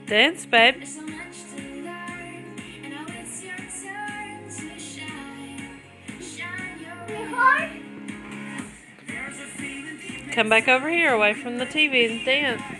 Dance, babe. Come back over here away from the TV and dance.